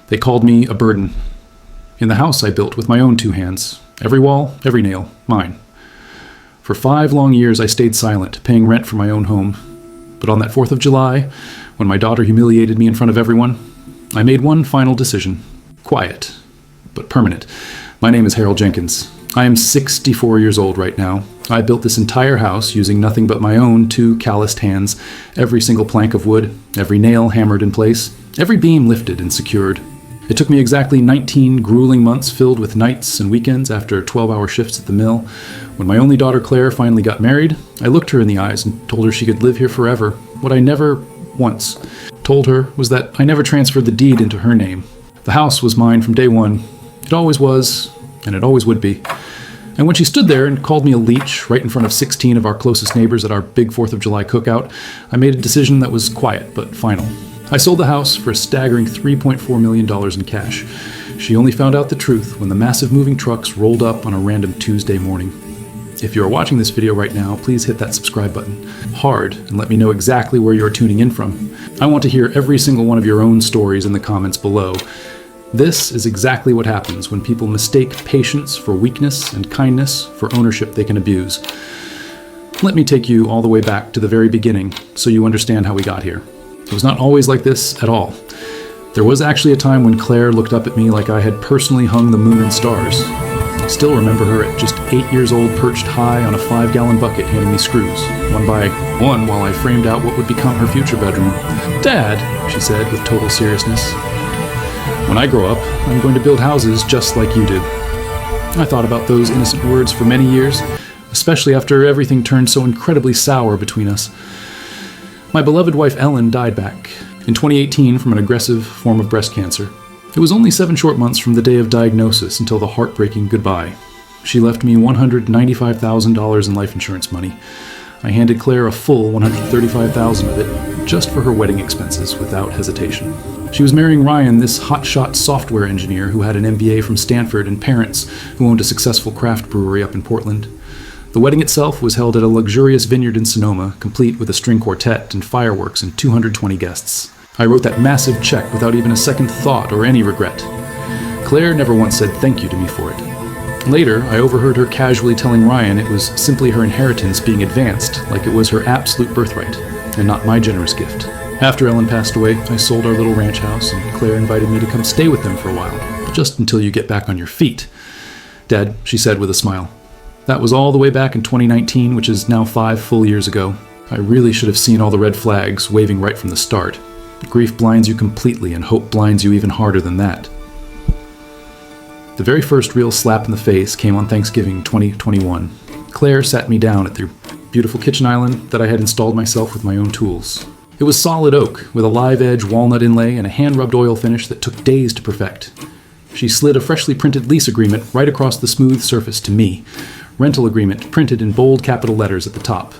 They called me a burden. In the house I built with my own 2 hands. Every wall, every nail, mine. For 5 long years I stayed silent, paying rent for my own home. But on that 4th of July, when my daughter humiliated me in front of everyone, I made one final decision. Quiet, but permanent. My name is Harold Jenkins. I am 64 years old right now. I built this entire house using nothing but my own 2 calloused hands, every single plank of wood, every nail hammered in place, every beam lifted and secured. It took me exactly 19 grueling months filled with nights and weekends after 12-hour shifts at the mill. When my only daughter Claire finally got married, I looked her in the eyes and told her she could live here forever. What I never once told her was that I never transferred the deed into her name. The house was mine from day one. It always was, and it always would be. And when she stood there and called me a leech right in front of 16 of our closest neighbors at our big 4th of July cookout, I made a decision that was quiet but final. I sold the house for a staggering $3.4 million in cash. She only found out the truth when the massive moving trucks rolled up on a random Tuesday morning. If you are watching this video right now, please hit that subscribe button hard and let me know exactly where you are tuning in from. I want to hear every single one of your own stories in the comments below. This is exactly what happens when people mistake patience for weakness and kindness for ownership they can abuse. Let me take you all the way back to the very beginning so you understand how we got here. It was not always like this at all. There was actually a time when Claire looked up at me like I had personally hung the moon and stars. I still remember her at just 8 years old, perched high on a 5-gallon bucket handing me screws, one by one, while I framed out what would become her future bedroom. "Dad," she said with total seriousness, "when I grow up, I'm going to build houses just like you do." I thought about those innocent words for many years, especially after everything turned so incredibly sour between us. My beloved wife Ellen died back in 2018 from an aggressive form of breast cancer. It was only 7 short months from the day of diagnosis until the heartbreaking goodbye. She left me $195,000 in life insurance money. I handed Claire a full $135,000 of it, just for her wedding expenses, without hesitation. She was marrying Ryan, this hotshot software engineer who had an MBA from Stanford and parents who owned a successful craft brewery up in Portland. The wedding itself was held at a luxurious vineyard in Sonoma, complete with a string quartet and fireworks and 220 guests. I wrote that massive check without even a second thought or any regret. Claire never once said thank you to me for it. Later, I overheard her casually telling Ryan it was simply her inheritance being advanced, like it was her absolute birthright, and not my generous gift. After Ellen passed away, I sold our little ranch house, and Claire invited me to come stay with them for a while, just until you get back on your feet. "Dad," she said with a smile. That was all the way back in 2019, which is now 5 full years ago. I really should have seen all the red flags waving right from the start. Grief blinds you completely, and hope blinds you even harder than that. The very first real slap in the face came on Thanksgiving 2021. Claire sat me down at the beautiful kitchen island that I had installed myself with my own tools. It was solid oak, with a live edge walnut inlay and a hand-rubbed oil finish that took days to perfect. She slid a freshly printed lease agreement right across the smooth surface to me. Rental agreement printed in bold capital letters at the top.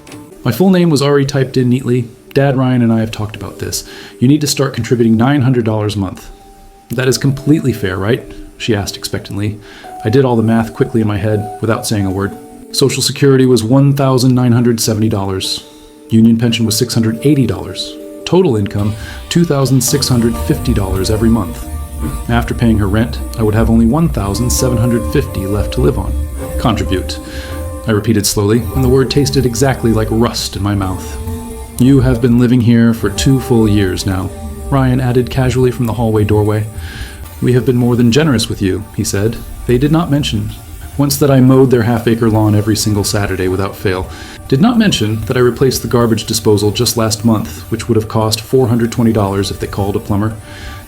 My full name was already typed in neatly. Dad, Ryan, and I have talked about this. You need to start contributing $900 a month. That is completely fair, right? She asked expectantly. I did all the math quickly in my head without saying a word. Social Security was $1,970. Union pension was $680. Total income, $2,650 every month. After paying her rent, I would have only $1,750 left to live on. Contribute, I repeated slowly, and the word tasted exactly like rust in my mouth. You have been living here for 2 full years now, Ryan added casually from the hallway doorway. We have been more than generous with you, he said. They did not mention once that I mowed their half-acre lawn every single Saturday without fail. Did not mention that I replaced the garbage disposal just last month, which would have cost $420 if they called a plumber.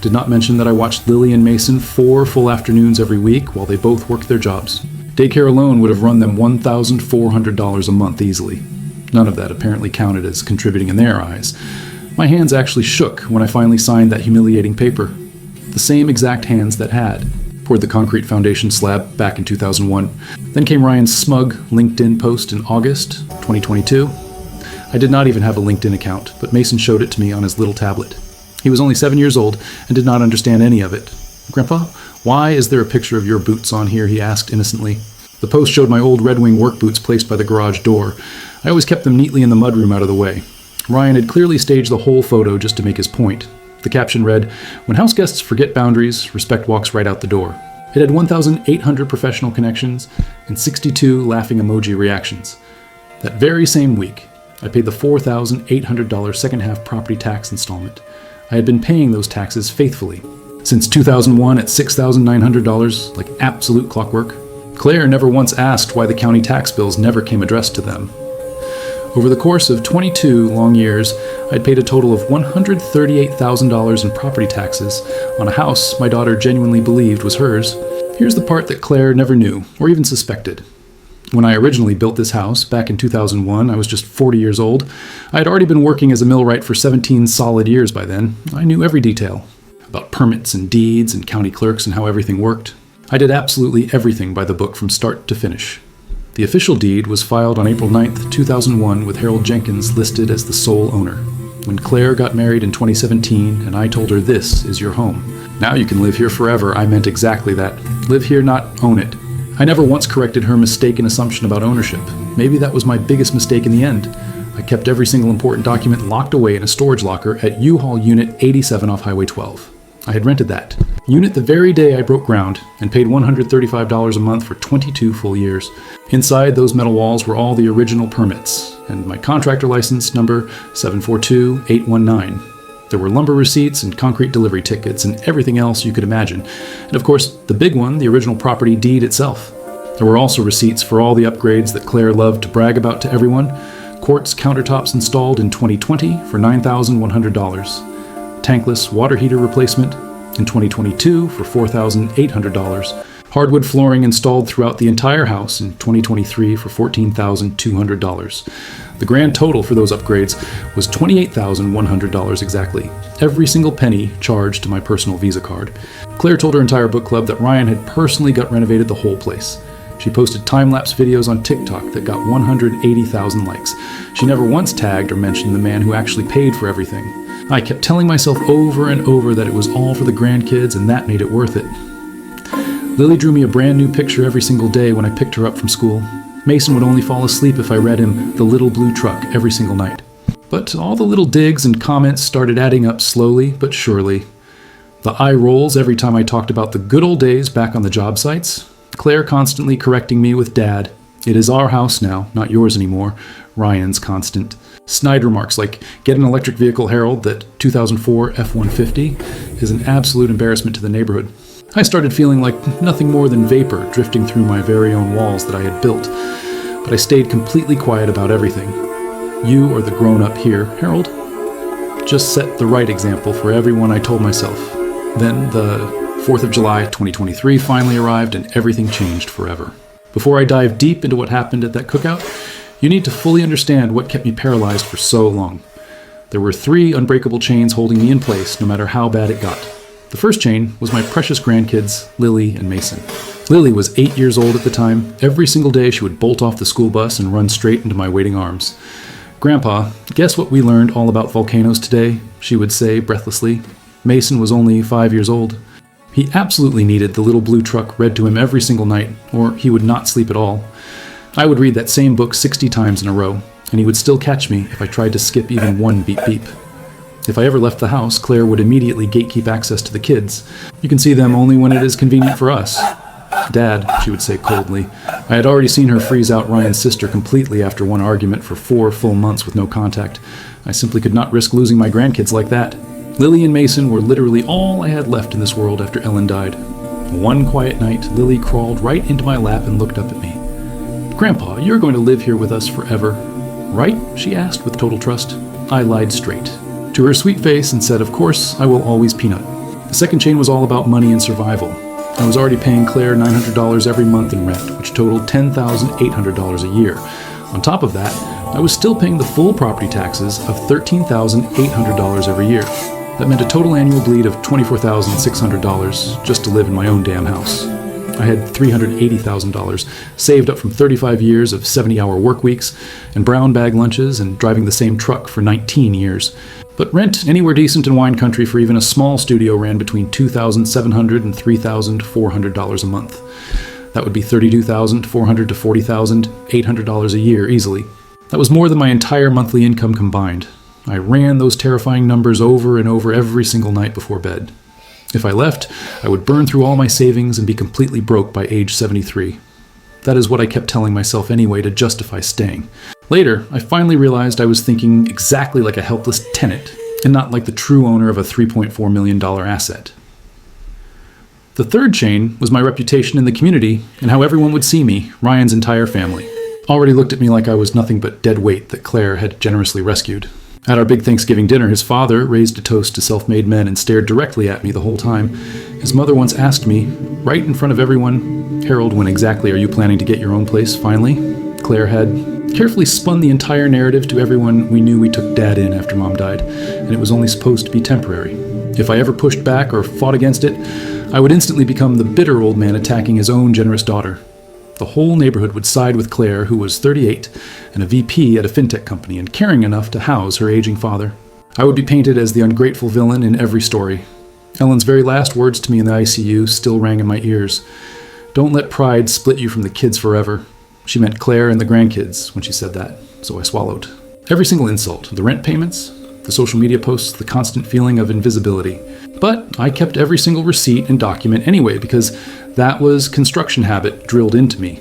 Did not mention that I watched Lily and Mason 4 full afternoons every week while they both worked their jobs. Daycare alone would have run them $1,400 a month easily. None of that apparently counted as contributing in their eyes. My hands actually shook when I finally signed that humiliating paper. The same exact hands that had poured the concrete foundation slab back in 2001. Then came Ryan's smug LinkedIn post in August 2022. I did not even have a LinkedIn account, but Mason showed it to me on his little tablet. He was only 7 years old and did not understand any of it. Grandpa, why is there a picture of your boots on here? He asked innocently. The post showed my old Red Wing work boots placed by the garage door. I always kept them neatly in the mudroom out of the way. Ryan had clearly staged the whole photo just to make his point. The caption read, "When house guests forget boundaries, respect walks right out the door." It had 1,800 professional connections and 62 laughing emoji reactions. That very same week, I paid the $4,800 second-half property tax installment. I had been paying those taxes faithfully. Since 2001 at $6,900, like absolute clockwork, Claire never once asked why the county tax bills never came addressed to them. Over the course of 22 long years, I'd paid a total of $138,000 in property taxes on a house my daughter genuinely believed was hers. Here's the part that Claire never knew, or even suspected. When I originally built this house, back in 2001, I was just 40 years old. I had already been working as a millwright for 17 solid years by then. I knew every detail about permits and deeds and county clerks and how everything worked. I did absolutely everything by the book from start to finish. The official deed was filed on April 9th, 2001, with Harold Jenkins listed as the sole owner. When Claire got married in 2017, and I told her, "This is your home. Now you can live here forever," I meant exactly that. Live here, not own it. I never once corrected her mistaken assumption about ownership. Maybe that was my biggest mistake in the end. I kept every single important document locked away in a storage locker at U-Haul Unit 87 off Highway 12. I had rented that unit the very day I broke ground and paid $135 a month for 22 full years. Inside those metal walls were all the original permits and my contractor license number 742819. There were lumber receipts and concrete delivery tickets and everything else you could imagine. And of course, the big one, the original property deed itself. There were also receipts for all the upgrades that Claire loved to brag about to everyone. Quartz countertops installed in 2020 for $9,100. Tankless water heater replacement in 2022 for $4,800. Hardwood flooring installed throughout the entire house in 2023 for $14,200. The grand total for those upgrades was $28,100 exactly. Every single penny charged to my personal Visa card. Claire told her entire book club that Ryan had personally gut renovated the whole place. She posted time-lapse videos on TikTok that got 180,000 likes. She never once tagged or mentioned the man who actually paid for everything. I kept telling myself over and over that it was all for the grandkids and that made it worth it. Lily drew me a brand new picture every single day when I picked her up from school. Mason would only fall asleep if I read him The Little Blue Truck every single night. But all the little digs and comments started adding up slowly but surely. The eye rolls every time I talked about the good old days back on the job sites. Claire constantly correcting me with Dad. "It is our house now, not yours anymore." Ryan's constant. Snide remarks like, "Get an electric vehicle, Harold, that 2004 F-150 is an absolute embarrassment to the neighborhood." I started feeling like nothing more than vapor drifting through my very own walls that I had built, but I stayed completely quiet about everything. "You are the grown-up here, Harold." Just set the right example for everyone, I told myself. Then the 4th of July 2023 finally arrived and everything changed forever. Before I dive deep into what happened at that cookout, you need to fully understand what kept me paralyzed for so long. There were 3 unbreakable chains holding me in place no matter how bad it got. The first chain was my precious grandkids, Lily and Mason. Lily was 8 years old at the time. Every single day she would bolt off the school bus and run straight into my waiting arms. "Grandpa, guess what we learned all about volcanoes today?" she would say breathlessly. Mason was only 5 years old. He absolutely needed the little blue truck read to him every single night, or he would not sleep at all. I would read that same book 60 times in a row, and he would still catch me if I tried to skip even one beep beep. If I ever left the house, Claire would immediately gatekeep access to the kids. "You can see them only when it is convenient for us." "Dad," she would say coldly. I had already seen her freeze out Ryan's sister completely after one argument for 4 full months with no contact. I simply could not risk losing my grandkids like that. Lily and Mason were literally all I had left in this world after Ellen died. One quiet night, Lily crawled right into my lap and looked up at me. "Grandpa, you're going to live here with us forever, right?" she asked with total trust. I lied straight to her sweet face and said, "Of course, I will always peanut." The second chain was all about money and survival. I was already paying Claire $900 every month in rent, which totaled $10,800 a year. On top of that, I was still paying the full property taxes of $13,800 every year. That meant a total annual bleed of $24,600 just to live in my own damn house. I had $380,000 saved up from 35 years of 70-hour work weeks and brown bag lunches and driving the same truck for 19 years. But rent anywhere decent in wine country for even a small studio ran between $2,700 and $3,400 a month. That would be $32,400 to $40,800 a year easily. That was more than my entire monthly income combined. I ran those terrifying numbers over and over every single night before bed. If I left, I would burn through all my savings and be completely broke by age 73. That is what I kept telling myself anyway to justify staying. Later, I finally realized I was thinking exactly like a helpless tenant, and not like the true owner of a $3.4 million asset. The third chain was my reputation in the community and how everyone would see me, Ryan's entire family. Already looked at me like I was nothing but dead weight that Claire had generously rescued. At our big Thanksgiving dinner, his father raised a toast to self-made men and stared directly at me the whole time. His mother once asked me, right in front of everyone, "Harold, when exactly are you planning to get your own place, finally?" Claire had carefully spun the entire narrative to everyone we knew we took Dad in after Mom died, and it was only supposed to be temporary. If I ever pushed back or fought against it, I would instantly become the bitter old man attacking his own generous daughter. The whole neighborhood would side with Claire, who was 38 and a VP at a fintech company and caring enough to house her aging father. I would be painted as the ungrateful villain in every story. Ellen's very last words to me in the ICU still rang in my ears. "Don't let pride split you from the kids forever." She meant Claire and the grandkids when she said that, so I swallowed. Every single insult, the rent payments, the social media posts, the constant feeling of invisibility. But I kept every single receipt and document anyway because that was construction habit drilled into me.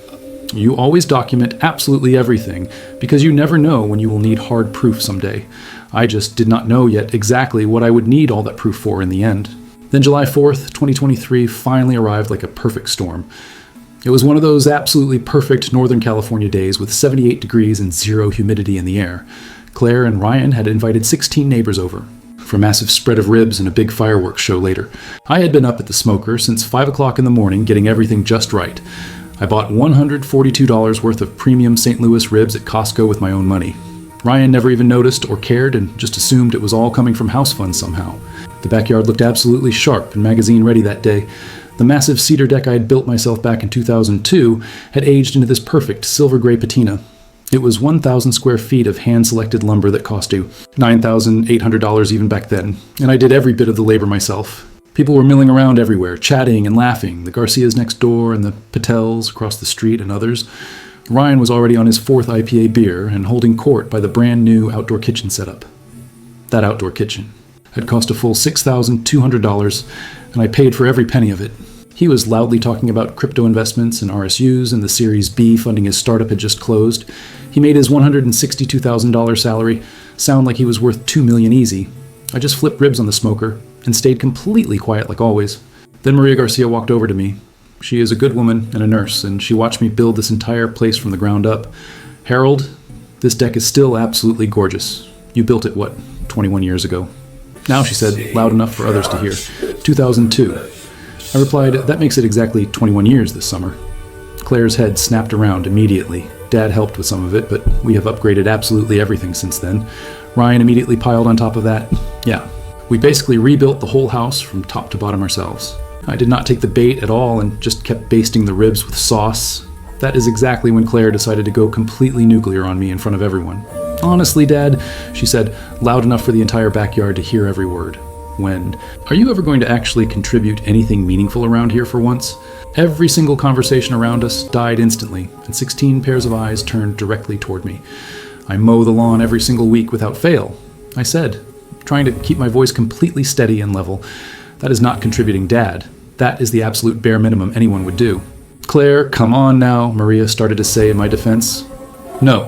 You always document absolutely everything because you never know when you will need hard proof someday. I just did not know yet exactly what I would need all that proof for in the end. Then July 4th, 2023 finally arrived like a perfect storm. It was one of those absolutely perfect Northern California days with 78 degrees and zero humidity in the air. Claire and Ryan had invited 16 neighbors over for a massive spread of ribs and a big fireworks show later. I had been up at the smoker since 5 o'clock in the morning getting everything just right. I bought $142 worth of premium St. Louis ribs at Costco with my own money. Ryan never even noticed or cared and just assumed it was all coming from house funds somehow. The backyard looked absolutely sharp and magazine ready that day. The massive cedar deck I had built myself back in 2002 had aged into this perfect silver gray patina. It was 1,000 square feet of hand-selected lumber that cost you $9,800 even back then, and I did every bit of the labor myself. People were milling around everywhere, chatting and laughing, the Garcias next door and the Patels across the street and others. Ryan was already on his 4th IPA beer and holding court by the brand new outdoor kitchen setup. That outdoor kitchen had cost a full $6,200, and I paid for every penny of it. He was loudly talking about crypto investments and RSUs, and the Series B funding his startup had just closed. He made his $162,000 salary sound like he was worth $2 million easy. I just flipped ribs on the smoker and stayed completely quiet like always. Then Maria Garcia walked over to me. She is a good woman and a nurse, and she watched me build this entire place from the ground up. "Harold, this deck is still absolutely gorgeous. You built it, 21 years ago?" "Now," she said, loud enough for others to hear. "2002. I replied, "That makes it exactly 21 years this summer." Claire's head snapped around immediately. Dad helped with some of it, but we have upgraded absolutely everything since then. Ryan immediately piled on top of that. "Yeah, we basically rebuilt the whole house from top to bottom ourselves." I did not take the bait at all and just kept basting the ribs with sauce. That is exactly when Claire decided to go completely nuclear on me in front of everyone. "Honestly, Dad," she said, loud enough for the entire backyard to hear every word. "When? Are you ever going to actually contribute anything meaningful around here for once?" Every single conversation around us died instantly, and 16 pairs of eyes turned directly toward me. "I mow the lawn every single week without fail," I said, trying to keep my voice completely steady and level. "That is not contributing, Dad. That is the absolute bare minimum anyone would do." "Claire, come on now," Maria started to say in my defense. "No.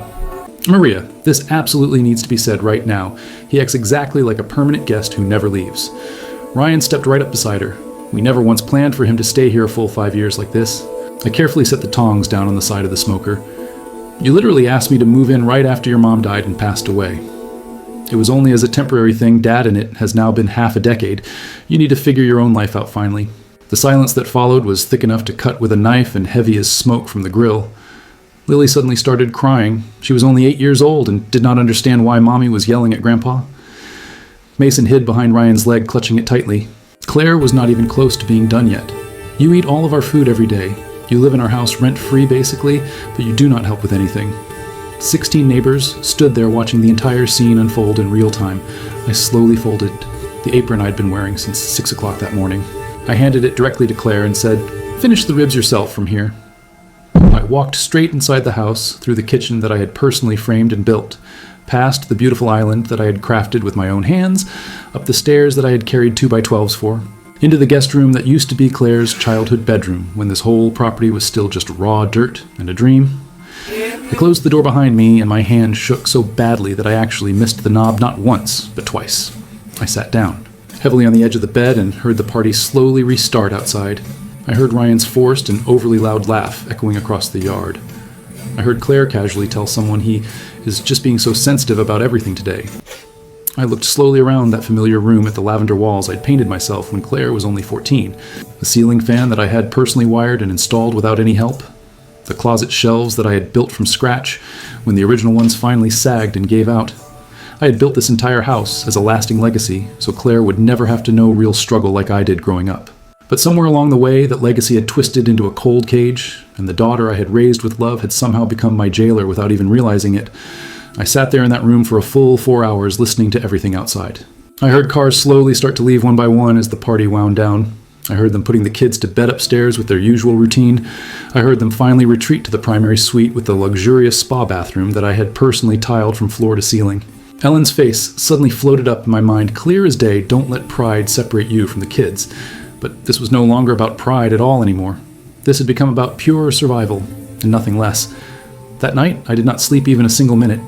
Maria, this absolutely needs to be said right now. He acts exactly like a permanent guest who never leaves." Ryan stepped right up beside her. "We never once planned for him to stay here a full 5 years like this." I carefully set the tongs down on the side of the smoker. "You literally asked me to move in right after your mom died and passed away. It was only as a temporary thing. Dad in it has now been half a decade. You need to figure your own life out finally." The silence that followed was thick enough to cut with a knife and heavy as smoke from the grill. Lily suddenly started crying. She was only 8 years old and did not understand why Mommy was yelling at Grandpa. Mason hid behind Ryan's leg, clutching it tightly. Claire was not even close to being done yet. "You eat all of our food every day. You live in our house rent-free, basically, but you do not help with anything." 16 neighbors stood there watching the entire scene unfold in real time. I slowly folded the apron I'd been wearing since 6 o'clock that morning. I handed it directly to Claire and said, "Finish the ribs yourself from here." I walked straight inside the house, through the kitchen that I had personally framed and built, past the beautiful island that I had crafted with my own hands, up the stairs that I had carried 2x12s for, into the guest room that used to be Claire's childhood bedroom when this whole property was still just raw dirt and a dream. I closed the door behind me, and my hand shook so badly that I actually missed the knob not once, but twice. I sat down, heavily on the edge of the bed, and heard the party slowly restart outside. I heard Ryan's forced and overly loud laugh echoing across the yard. I heard Claire casually tell someone he is just being so sensitive about everything today. I looked slowly around that familiar room at the lavender walls I'd painted myself when Claire was only 14, the ceiling fan that I had personally wired and installed without any help, the closet shelves that I had built from scratch when the original ones finally sagged and gave out. I had built this entire house as a lasting legacy, so Claire would never have to know real struggle like I did growing up. But somewhere along the way, that legacy had twisted into a cold cage, and the daughter I had raised with love had somehow become my jailer without even realizing it. I sat there in that room for a full 4 hours listening to everything outside. I heard cars slowly start to leave one by one as the party wound down. I heard them putting the kids to bed upstairs with their usual routine. I heard them finally retreat to the primary suite with the luxurious spa bathroom that I had personally tiled from floor to ceiling. Ellen's face suddenly floated up in my mind clear as day. Don't let pride separate you from the kids. But this was no longer about pride at all anymore. This had become about pure survival, and nothing less. That night, I did not sleep even a single minute.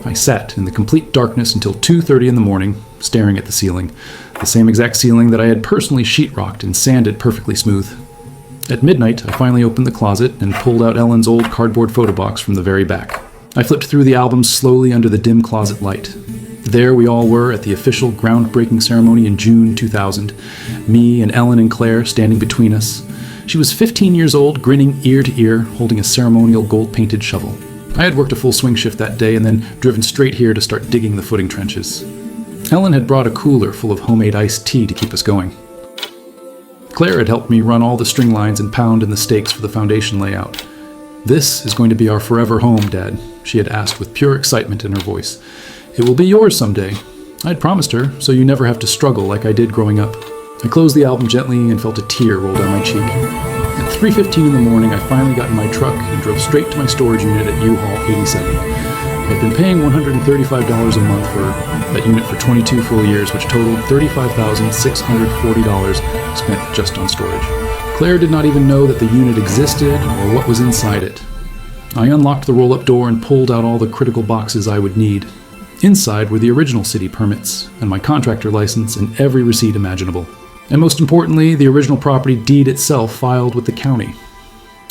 I sat in the complete darkness until 2:30 in the morning, staring at the ceiling, the same exact ceiling that I had personally sheetrocked and sanded perfectly smooth. At midnight, I finally opened the closet and pulled out Ellen's old cardboard photo box from the very back. I flipped through the albums slowly under the dim closet light. There we all were at the official groundbreaking ceremony in June 2000, me and Ellen and Claire standing between us. She was 15 years old, grinning ear to ear, holding a ceremonial gold-painted shovel. I had worked a full swing shift that day and then driven straight here to start digging the footing trenches. Ellen had brought a cooler full of homemade iced tea to keep us going. Claire had helped me run all the string lines and pound in the stakes for the foundation layout. "This is going to be our forever home, Dad," she had asked with pure excitement in her voice. "It will be yours someday." I'd promised her, so you never have to struggle like I did growing up. I closed the album gently and felt a tear roll down my cheek. At 3:15 in the morning, I finally got in my truck and drove straight to my storage unit at U-Haul 87. I had been paying $135 a month for that unit for 22 full years, which totaled $35,640 spent just on storage. Claire did not even know that the unit existed or what was inside it. I unlocked the roll-up door and pulled out all the critical boxes I would need. Inside were the original city permits and my contractor license and every receipt imaginable. And most importantly, the original property deed itself filed with the county.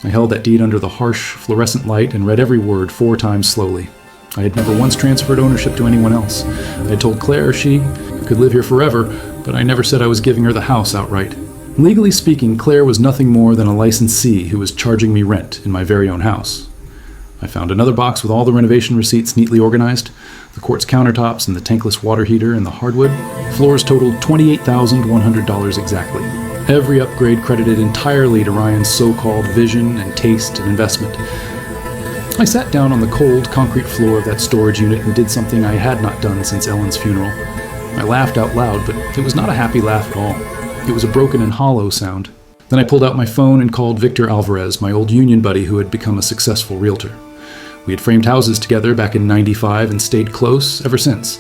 I held that deed under the harsh fluorescent light and read every word 4 times slowly. I had never once transferred ownership to anyone else. I had told Claire she could live here forever, but I never said I was giving her the house outright. Legally speaking, Claire was nothing more than a licensee who was charging me rent in my very own house. I found another box with all the renovation receipts neatly organized, the quartz countertops and the tankless water heater and the hardwood. Floors totaled $28,100 exactly. Every upgrade credited entirely to Ryan's so-called vision and taste and investment. I sat down on the cold concrete floor of that storage unit and did something I had not done since Ellen's funeral. I laughed out loud, but it was not a happy laugh at all. It was a broken and hollow sound. Then I pulled out my phone and called Victor Alvarez, my old union buddy who had become a successful realtor. We had framed houses together back in '95 and stayed close ever since.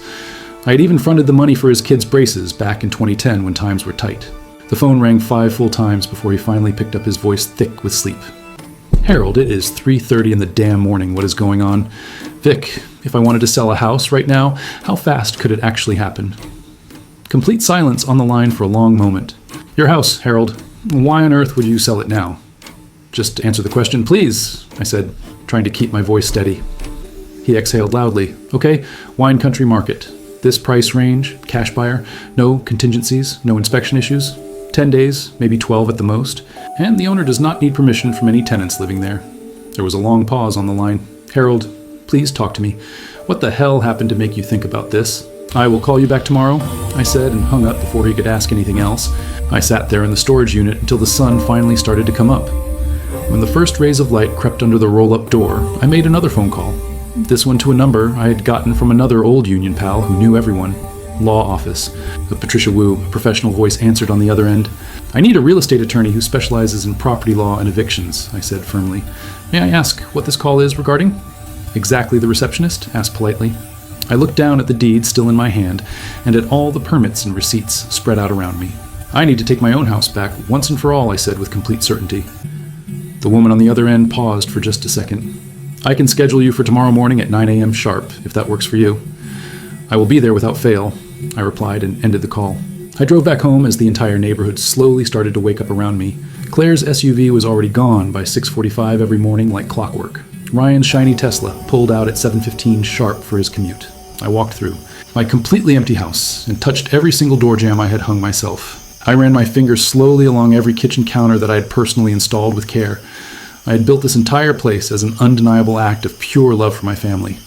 I had even fronted the money for his kids' braces back in 2010 when times were tight. The phone rang 5 full times before he finally picked up, his voice thick with sleep. "Harold, it is 3:30 in the damn morning. What is going on? Vic, if I wanted to sell a house right now, how fast could it actually happen?" Complete silence on the line for a long moment. "Your house, Harold. Why on earth would you sell it now?" "Just answer the question, please," I said, trying to keep my voice steady. He exhaled loudly. "Okay, wine country market. This price range, cash buyer, no contingencies, no inspection issues, 10 days, maybe 12 at the most, and the owner does not need permission from any tenants living there." There was a long pause on the line. "Harold, please talk to me. What the hell happened to make you think about this?" "I will call you back tomorrow," I said, and hung up before he could ask anything else. I sat there in the storage unit until the sun finally started to come up. When the first rays of light crept under the roll-up door, I made another phone call. This one to a number I had gotten from another old union pal who knew everyone. Law office. Patricia Wu, a professional voice, answered on the other end. "I need a real estate attorney who specializes in property law and evictions," I said firmly. "May I ask what this call is regarding?" "Exactly," the receptionist asked politely. I looked down at the deed still in my hand, and at all the permits and receipts spread out around me. I need to take my own house back, once and for all, I said with complete certainty. The woman on the other end paused for just a second. I can schedule you for tomorrow morning at 9 a.m. sharp, if that works for you. I will be there without fail, I replied and ended the call. I drove back home as the entire neighborhood slowly started to wake up around me. Claire's SUV was already gone by 6:45 every morning like clockwork. Ryan's shiny Tesla pulled out at 7:15 sharp for his commute. I walked through my completely empty house and touched every single door jamb I had hung myself. I ran my fingers slowly along every kitchen counter that I had personally installed with care. I had built this entire place as an undeniable act of pure love for my family.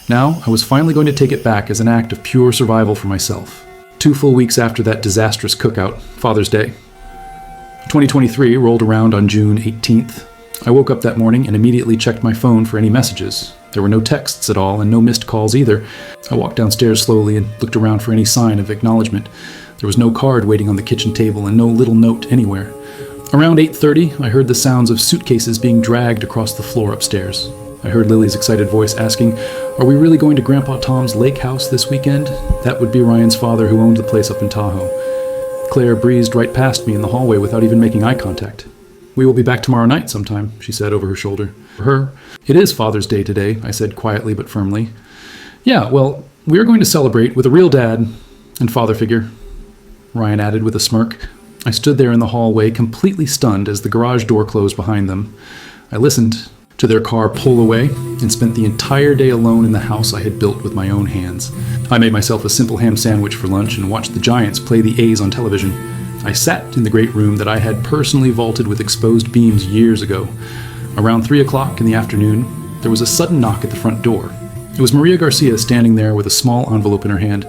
Now, I was finally going to take it back as an act of pure survival for myself. 2 full weeks after that disastrous cookout, Father's Day. 2023 rolled around on June 18th. I woke up that morning and immediately checked my phone for any messages. There were no texts at all and no missed calls either. I walked downstairs slowly and looked around for any sign of acknowledgement. There was no card waiting on the kitchen table and no little note anywhere. Around 8:30, I heard the sounds of suitcases being dragged across the floor upstairs. I heard Lily's excited voice asking, "Are we really going to Grandpa Tom's lake house this weekend?" That would be Ryan's father, who owned the place up in Tahoe. Claire breezed right past me in the hallway without even making eye contact. "We will be back tomorrow night sometime," she said over her shoulder. For her, "It is Father's Day today," I said quietly but firmly. "Yeah, well, we are going to celebrate with a real dad and father figure," Ryan added with a smirk. I stood there in the hallway, completely stunned as the garage door closed behind them. I listened to their car pull away and spent the entire day alone in the house I had built with my own hands. I made myself a simple ham sandwich for lunch and watched the Giants play the A's on television. I sat in the great room that I had personally vaulted with exposed beams years ago. Around 3 o'clock in the afternoon, there was a sudden knock at the front door. It was Maria Garcia standing there with a small envelope in her hand.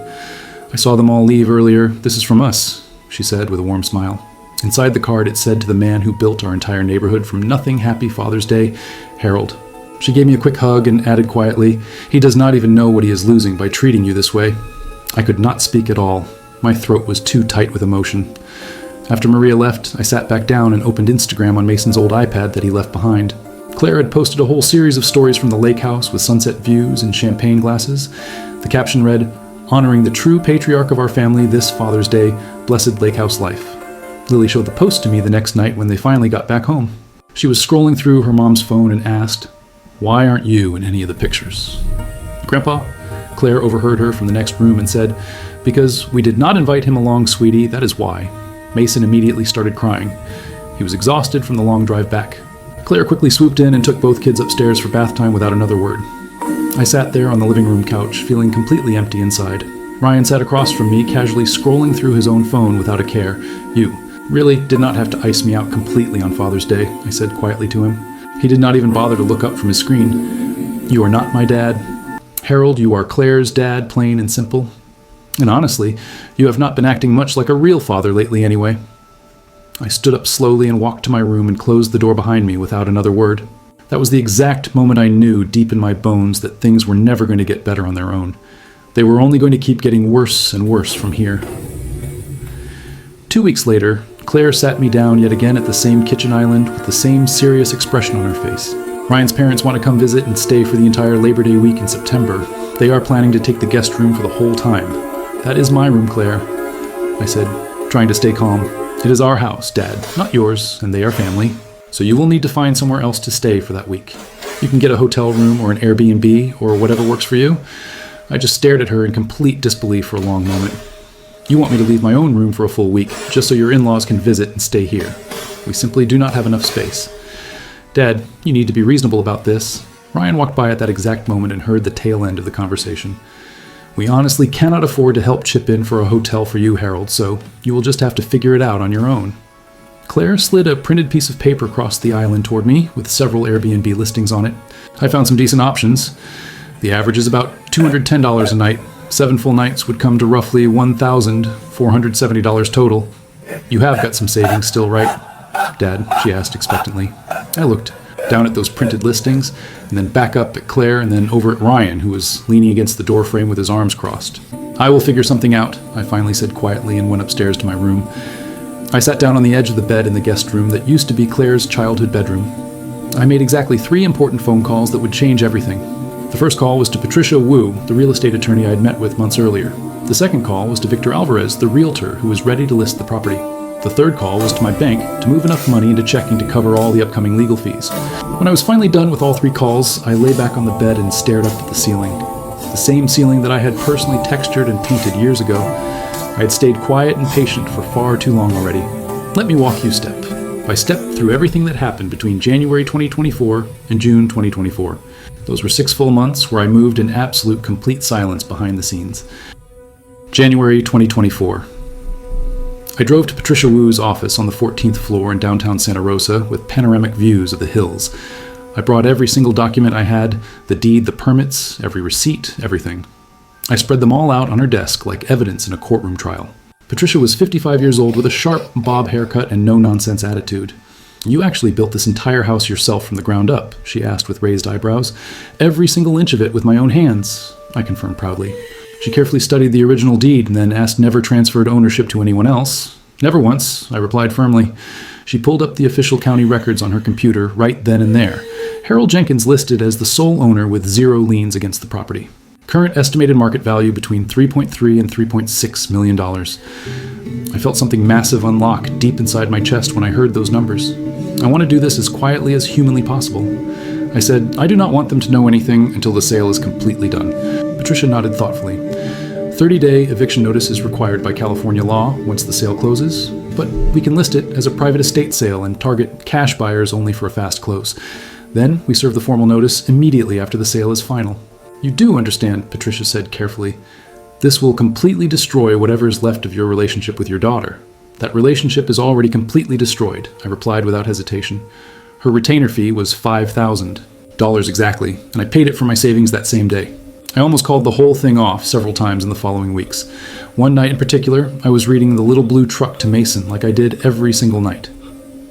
"I saw them all leave earlier. This is from us," she said with a warm smile. Inside the card it said to the man who built our entire neighborhood from nothing, "Happy Father's Day, Harold." She gave me a quick hug and added quietly, "He does not even know what he is losing by treating you this way." I could not speak at all. My throat was too tight with emotion. After Maria left, I sat back down and opened Instagram on Mason's old iPad that he left behind. Claire had posted a whole series of stories from the lake house with sunset views and champagne glasses. The caption read, "Honoring the true patriarch of our family this Father's Day, blessed lake house life." Lily showed the post to me the next night when they finally got back home. She was scrolling through her mom's phone and asked, "Why aren't you in any of the pictures?" "Grandpa," Claire overheard her from the next room and said, "Because we did not invite him along, sweetie, that is why." Mason immediately started crying. He was exhausted from the long drive back. Claire quickly swooped in and took both kids upstairs for bath time without another word. I sat there on the living room couch, feeling completely empty inside. Ryan sat across from me, casually scrolling through his own phone without a care. "You really did not have to ice me out completely on Father's Day," I said quietly to him. He did not even bother to look up from his screen. "You are not my dad. Harold, you are Claire's dad, plain and simple. And honestly, you have not been acting much like a real father lately anyway." I stood up slowly and walked to my room and closed the door behind me without another word. That was the exact moment I knew deep in my bones that things were never going to get better on their own. They were only going to keep getting worse and worse from here. 2 weeks later, Claire sat me down yet again at the same kitchen island with the same serious expression on her face. "Ryan's parents want to come visit and stay for the entire Labor Day week in September. They are planning to take the guest room for the whole time." "That is my room, Claire," I said, trying to stay calm. "It is our house, Dad, not yours, and they are family. So you will need to find somewhere else to stay for that week. You can get a hotel room or an Airbnb or whatever works for you." I just stared at her in complete disbelief for a long moment. "You want me to leave my own room for a full week, just so your in-laws can visit and stay here. We simply do not have enough space." "Dad, you need to be reasonable about this." Ryan walked by at that exact moment and heard the tail end of the conversation. "We honestly cannot afford to help chip in for a hotel for you, Harold, so you will just have to figure it out on your own." Claire slid a printed piece of paper across the island toward me with several Airbnb listings on it. I found some decent options. The average is about $210 a night. 7 full nights would come to roughly $1,470 total. "You have got some savings still, right, Dad?" she asked expectantly. I looked down at those printed listings, and then back up at Claire, and then over at Ryan, who was leaning against the doorframe with his arms crossed. "I will figure something out," I finally said quietly and went upstairs to my room. I sat down on the edge of the bed in the guest room that used to be Claire's childhood bedroom. I made exactly 3 important phone calls that would change everything. The first call was to Patricia Wu, the real estate attorney I had met with months earlier. The second call was to Victor Alvarez, the realtor who was ready to list the property. The third call was to my bank to move enough money into checking to cover all the upcoming legal fees. When I was finally done with all 3 calls, I lay back on the bed and stared up at the ceiling. The same ceiling that I had personally textured and painted years ago. I had stayed quiet and patient for far too long already. Let me walk you step by step through everything that happened between January 2024 and June 2024. Those were 6 full months where I moved in absolute complete silence behind the scenes. January 2024. I drove to Patricia Wu's office on the 14th floor in downtown Santa Rosa with panoramic views of the hills. I brought every single document I had, the deed, the permits, every receipt, everything. I spread them all out on her desk like evidence in a courtroom trial. Patricia was 55 years old with a sharp bob haircut and no-nonsense attitude. "You actually built this entire house yourself from the ground up," she asked with raised eyebrows. "Every single inch of it with my own hands," I confirmed proudly. She carefully studied the original deed and then asked never transferred ownership to anyone else. "Never once," I replied firmly. She pulled up the official county records on her computer right then and there. Harold Jenkins listed as the sole owner with 0 liens against the property. Current estimated market value between $3.3 and $3.6 million. I felt something massive unlock deep inside my chest when I heard those numbers. I want to do this as quietly as humanly possible. I said, "I do not want them to know anything until the sale is completely done." Patricia nodded thoughtfully. 30-day eviction notice is required by California law once the sale closes, but we can list it as a private estate sale and target cash buyers only for a fast close. Then we serve the formal notice immediately after the sale is final. "You do understand," Patricia said carefully. "This will completely destroy whatever is left of your relationship with your daughter." "That relationship is already completely destroyed," I replied without hesitation. Her retainer fee was $5,000 exactly, and I paid it from my savings that same day. I almost called the whole thing off several times in the following weeks. One night in particular, I was reading The Little Blue Truck to Mason like I did every single night.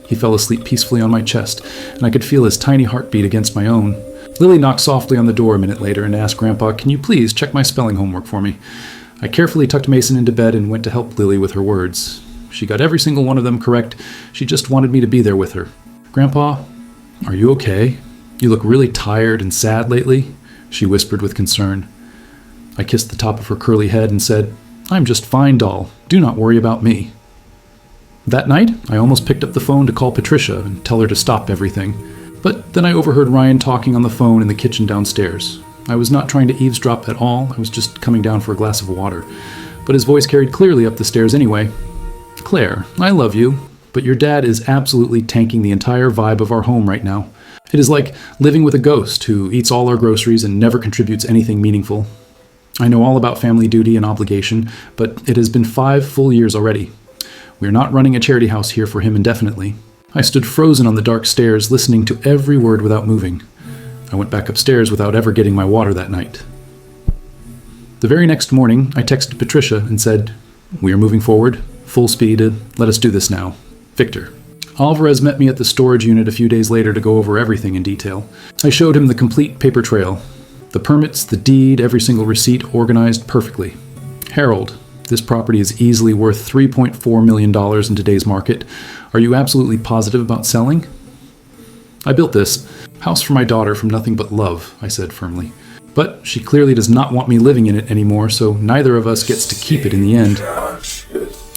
He fell asleep peacefully on my chest, and I could feel his tiny heartbeat against my own. Lily knocked softly on the door a minute later and asked Grandpa, "Can you please check my spelling homework for me?" I carefully tucked Mason into bed and went to help Lily with her words. She got every single one of them correct. She just wanted me to be there with her. "Grandpa, are you okay? You look really tired and sad lately," she whispered with concern. I kissed the top of her curly head and said, "I'm just fine, doll. Do not worry about me." That night, I almost picked up the phone to call Patricia and tell her to stop everything. But then I overheard Ryan talking on the phone in the kitchen downstairs. I was not trying to eavesdrop at all. I was just coming down for a glass of water. But his voice carried clearly up the stairs anyway. "Claire, I love you, but your dad is absolutely tanking the entire vibe of our home right now. It is like living with a ghost who eats all our groceries and never contributes anything meaningful. I know all about family duty and obligation, but it has been 5 full years already. We are not running a charity house here for him indefinitely." I stood frozen on the dark stairs, listening to every word without moving. I went back upstairs without ever getting my water that night. The very next morning, I texted Patricia and said, "We are moving forward, full speed, let us do this now. Victor." Alvarez met me at the storage unit a few days later to go over everything in detail. I showed him the complete paper trail. The permits, the deed, every single receipt organized perfectly. "Harold, this property is easily worth $3.4 million in today's market. Are you absolutely positive about selling?" "I built this house for my daughter from nothing but love," I said firmly. "But she clearly does not want me living in it anymore, so neither of us gets to keep it in the end."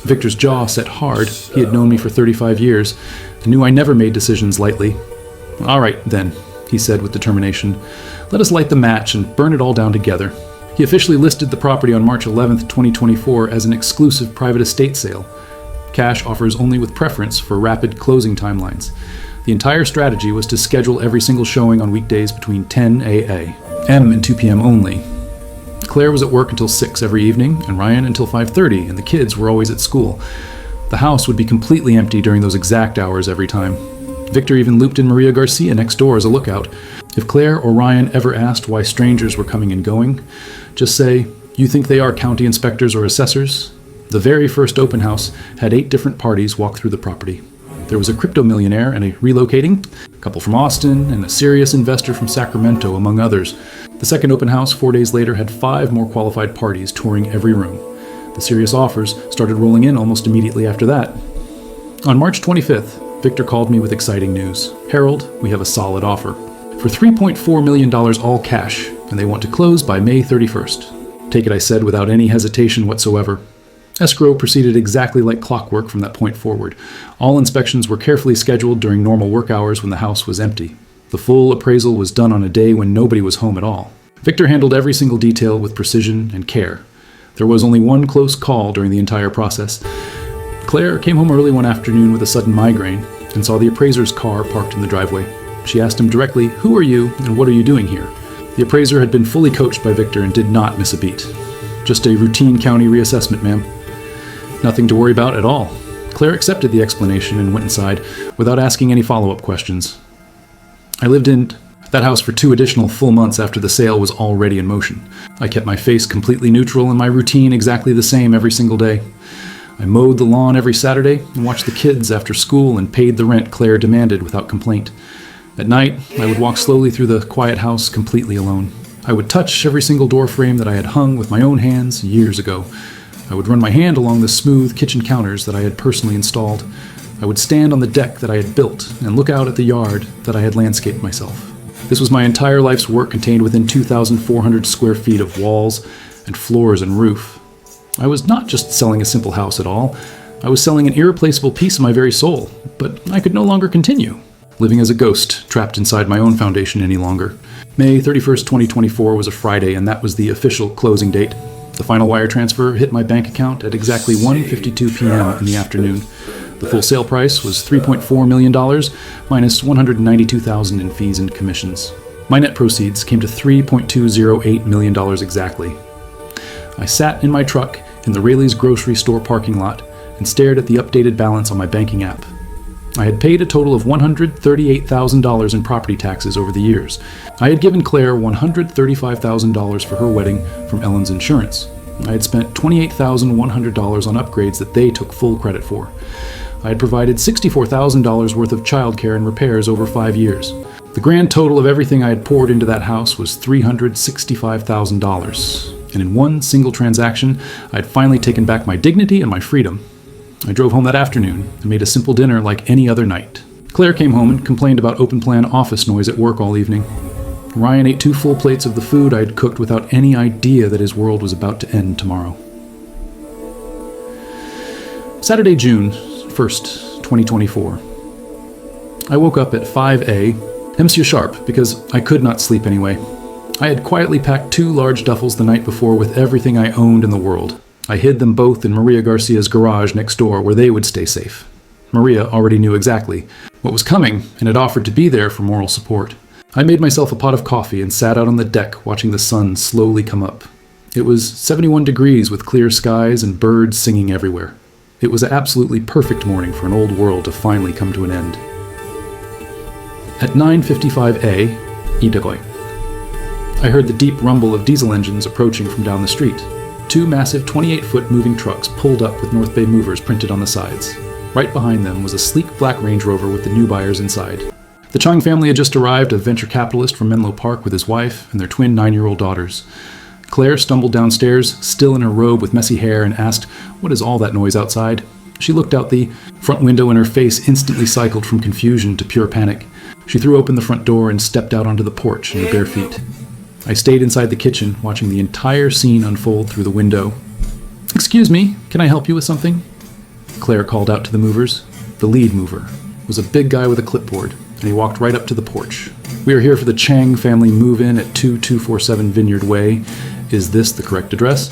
Victor's jaw set hard. He had known me for 35 years and knew I never made decisions lightly. "All right, then," he said with determination. "Let us light the match and burn it all down together." He officially listed the property on March 11th, 2024 as an exclusive private estate sale. Cash offers only with preference for rapid closing timelines. The entire strategy was to schedule every single showing on weekdays between 10 a.m. and 2 p.m. only. Claire was at work until 6 every evening, and Ryan until 5:30, and the kids were always at school. The house would be completely empty during those exact hours every time. Victor even looped in Maria Garcia next door as a lookout. If Claire or Ryan ever asked why strangers were coming and going, just say, "You think they are county inspectors or assessors?" The very first open house had 8 different parties walk through the property. There was a crypto millionaire and a relocating, a couple from Austin, and a serious investor from Sacramento, among others. The second open house 4 days later had 5 more qualified parties touring every room. The serious offers started rolling in almost immediately after that. On March 25th, Victor called me with exciting news. "Harold, we have a solid offer. For $3.4 million all cash, and they want to close by May 31st. Take it, I said, without any hesitation whatsoever. Escrow proceeded exactly like clockwork from that point forward. All inspections were carefully scheduled during normal work hours when the house was empty. The full appraisal was done on a day when nobody was home at all. Victor handled every single detail with precision and care. There was only one close call during the entire process. Claire came home early one afternoon with a sudden migraine and saw the appraiser's car parked in the driveway. She asked him directly, "Who are you and what are you doing here?" The appraiser had been fully coached by Victor and did not miss a beat. "Just a routine county reassessment, ma'am." Nothing to worry about at all. Claire accepted the explanation and went inside without asking any follow-up questions. I lived in that house for 2 additional full months after the sale was already in motion. I kept my face completely neutral and my routine exactly the same every single day. I mowed the lawn every Saturday and watched the kids after school and paid the rent Claire demanded without complaint. At night, I would walk slowly through the quiet house completely alone. I would touch every single door frame that I had hung with my own hands years ago. I would run my hand along the smooth kitchen counters that I had personally installed. I would stand on the deck that I had built and look out at the yard that I had landscaped myself. This was my entire life's work contained within 2,400 square feet of walls and floors and roof. I was not just selling a simple house at all. I was selling an irreplaceable piece of my very soul, but I could no longer continue living as a ghost, trapped inside my own foundation any longer. May 31st, 2024 was a Friday, and that was the official closing date. The final wire transfer hit my bank account at exactly 1:52 p.m. in the afternoon. The full sale price was $3.4 million, minus $192,000 in fees and commissions. My net proceeds came to $3.208 million exactly. I sat in my truck in the Rayleigh's grocery store parking lot and stared at the updated balance on my banking app. I had paid a total of $138,000 in property taxes over the years. I had given Claire $135,000 for her wedding from Ellen's Insurance. I had spent $28,100 on upgrades that they took full credit for. I had provided $64,000 worth of childcare and repairs over 5 years. The grand total of everything I had poured into that house was $365,000. And in one single transaction, I had finally taken back my dignity and my freedom. I drove home that afternoon and made a simple dinner like any other night. Claire came home and complained about open-plan office noise at work all evening. Ryan ate 2 full plates of the food I had cooked without any idea that his world was about to end tomorrow. Saturday, June 1st, 2024. I woke up at 5 a.m. sharp because I could not sleep anyway. I had quietly packed 2 large duffels the night before with everything I owned in the world. I hid them both in Maria Garcia's garage next door where they would stay safe. Maria already knew exactly what was coming and had offered to be there for moral support. I made myself a pot of coffee and sat out on the deck watching the sun slowly come up. It was 71 degrees with clear skies and birds singing everywhere. It was an absolutely perfect morning for an old world to finally come to an end. At 9:55 Idagoi, I heard the deep rumble of diesel engines approaching from down the street. 2 massive 28-foot moving trucks pulled up with North Bay Movers printed on the sides. Right behind them was a sleek black Range Rover with the new buyers inside. The Chung family had just arrived, a venture capitalist from Menlo Park with his wife and their twin 9-year-old daughters. Claire stumbled downstairs, still in her robe with messy hair, and asked, "What is all that noise outside?" She looked out the front window and her face instantly cycled from confusion to pure panic. She threw open the front door and stepped out onto the porch in her bare feet. I stayed inside the kitchen, watching the entire scene unfold through the window. "Excuse me, can I help you with something?" Claire called out to the movers. The lead mover was a big guy with a clipboard, and he walked right up to the porch. "We are here for the Chang family move-in at 2247 Vineyard Way. Is this the correct address?"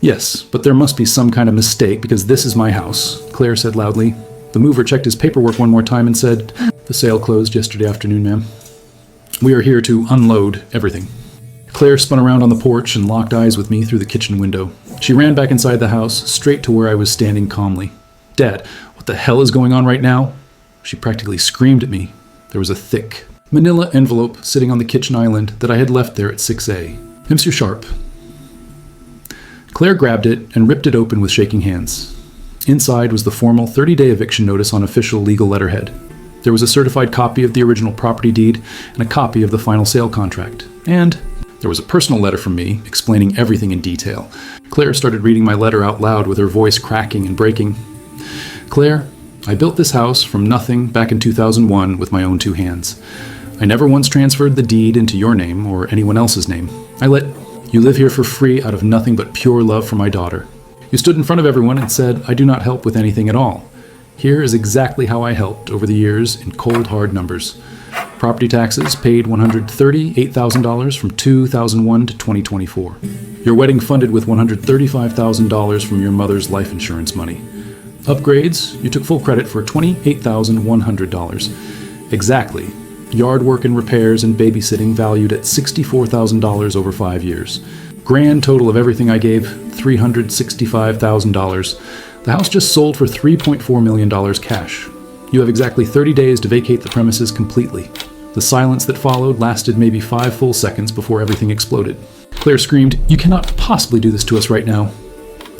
"Yes, but there must be some kind of mistake because this is my house," Claire said loudly. The mover checked his paperwork one more time and said, "The sale closed yesterday afternoon, ma'am. We are here to unload everything." Claire spun around on the porch and locked eyes with me through the kitchen window. She ran back inside the house, straight to where I was standing calmly. "Dad, what the hell is going on right now?" She practically screamed at me. There was a thick manila envelope sitting on the kitchen island that I had left there at 6 a.m. "Mr. Sharp." Claire grabbed it and ripped it open with shaking hands. Inside was the formal 30-day eviction notice on official legal letterhead. There was a certified copy of the original property deed and a copy of the final sale contract. And there was a personal letter from me explaining everything in detail. Claire started reading my letter out loud with her voice cracking and breaking. "Claire, I built this house from nothing back in 2001 with my own 2 hands. I never once transferred the deed into your name or anyone else's name. I let you live here for free out of nothing but pure love for my daughter. You stood in front of everyone and said, I do not help with anything at all. Here is exactly how I helped over the years in cold, hard numbers. Property taxes paid $138,000 from 2001 to 2024. Your wedding funded with $135,000 from your mother's life insurance money. Upgrades, you took full credit for $28,100. Exactly. Yard work and repairs and babysitting valued at $64,000 over 5 years. Grand total of everything I gave, $365,000. The house just sold for $3.4 million cash. You have exactly 30 days to vacate the premises completely. The silence that followed lasted maybe 5 full seconds before everything exploded. Claire screamed, "You cannot possibly do this to us right now."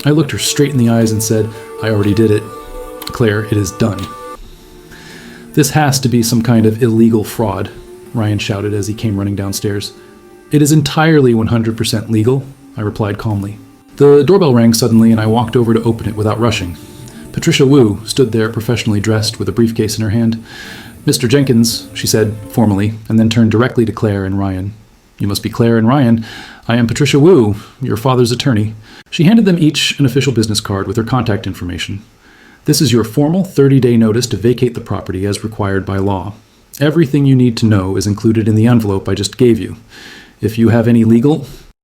I looked her straight in the eyes and said, "I already did it. Claire, it is done." "This has to be some kind of illegal fraud," Ryan shouted as he came running downstairs. "It is entirely 100% legal," I replied calmly. The doorbell rang suddenly and I walked over to open it without rushing. Patricia Wu stood there professionally dressed with a briefcase in her hand. "Mr. Jenkins," she said formally, and then turned directly to Claire and Ryan. "You must be Claire and Ryan. I am Patricia Wu, your father's attorney." She handed them each an official business card with her contact information. "This is your formal 30-day notice to vacate the property as required by law. Everything you need to know is included in the envelope I just gave you. If you have any legal,